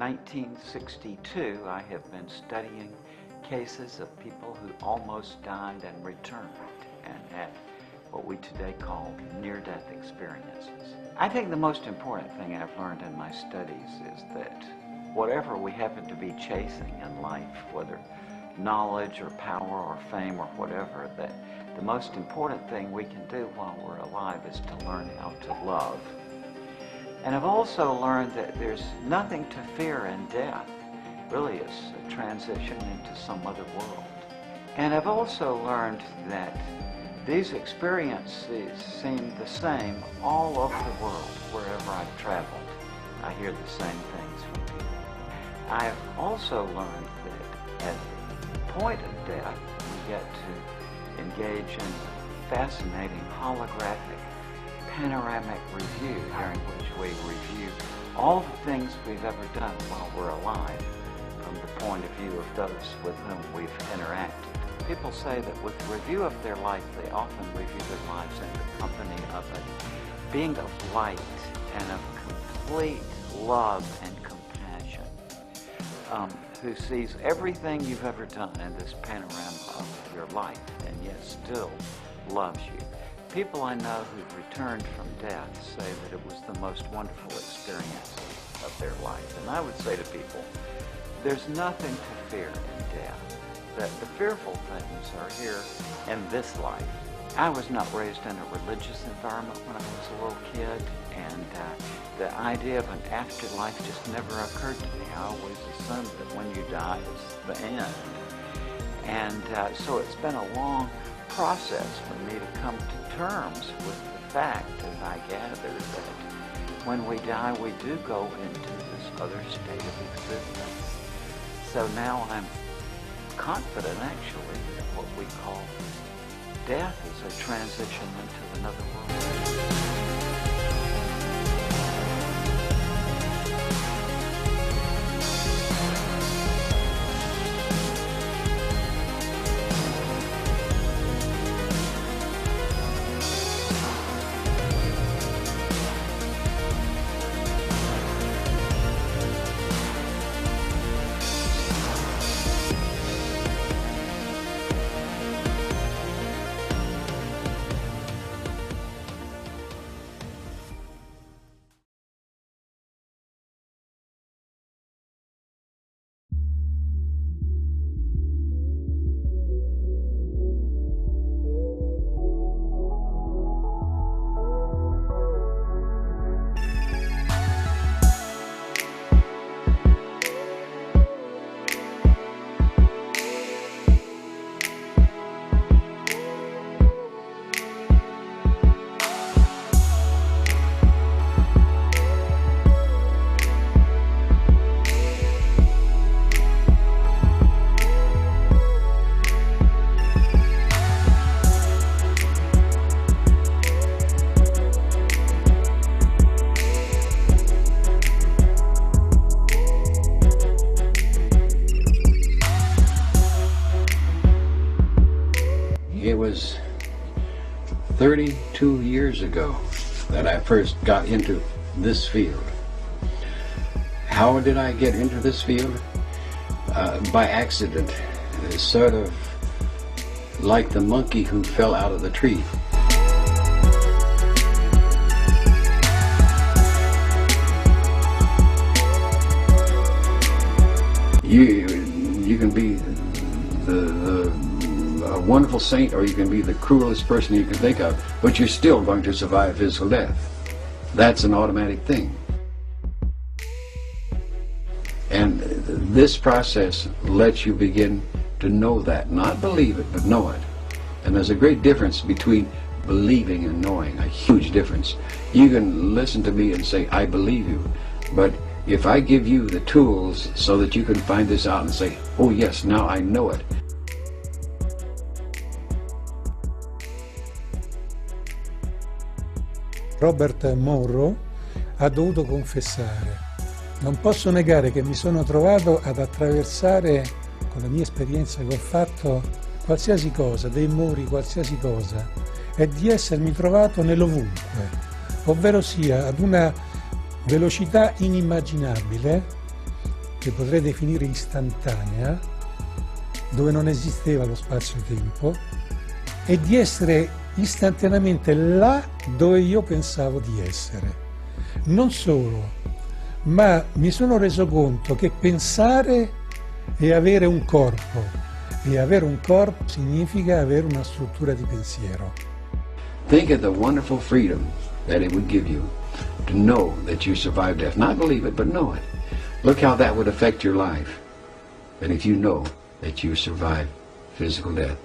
1962, I have been studying cases of people who almost died and returned and had what we today call near-death experiences. I think the most important thing I've learned in my studies is that whatever we happen to be chasing in life, whether knowledge or power or fame or whatever, that the most important thing we can do while we're alive is to learn how to love. And I've also learned that there's nothing to fear in death. Really, it's a transition into some other world. And I've also learned that these experiences seem the same all over the world, wherever I've traveled. I hear the same things from people. I've also learned that at the point of death, we get to engage in fascinating holographic panoramic review, during which we review all the things we've ever done while we're alive from the point of view of those with whom we've interacted. People say that with the review of their life, they often review their lives in the company of a being of light and of complete love and compassion, who sees everything you've ever done in this panorama of your life and yet still loves you. People I know who've returned from death say that it was the most wonderful experience of their life. And I would say to people, there's nothing to fear in death. That the fearful things are here in this life. I was not raised in a religious environment when I was a little kid, and the idea of an afterlife just never occurred to me. I always assumed that when you die, it's the end. And so it's been a long process for me to come to terms with the fact, as I gather, that when we die, we do go into this other state of existence. So now I'm confident, actually, that what we call death is a transition into another world. It was 32 years ago that I first got into this field. How did I get into this field? By accident. It's sort of like the monkey who fell out of the tree. You can be a wonderful saint, or you can be the cruelest person you can think of, but you're still going to survive physical death. That's an automatic thing. And this process lets you begin to know that, not believe it, but know it. And there's a great difference between believing and knowing, a huge difference. You can listen to me and say, I believe you, but if I give you the tools so that you can find this out and say, oh yes, now I know it. Robert Monroe ha dovuto confessare: non posso negare che mi sono trovato ad attraversare, con la mia esperienza che ho fatto, qualsiasi cosa, dei muri, qualsiasi cosa, e di essermi trovato nell'ovunque, ovvero sia ad una velocità inimmaginabile, che potrei definire istantanea, dove non esisteva lo spazio-tempo, e di essere istantaneamente là dove io pensavo di essere. Non solo, ma mi sono reso conto che pensare è avere un corpo, e avere un corpo significa avere una struttura di pensiero. Think of the wonderful freedom that it would give you to know that you survived death. Not believe it, but know it. Look how that would affect your life. And if you know that you survived physical death.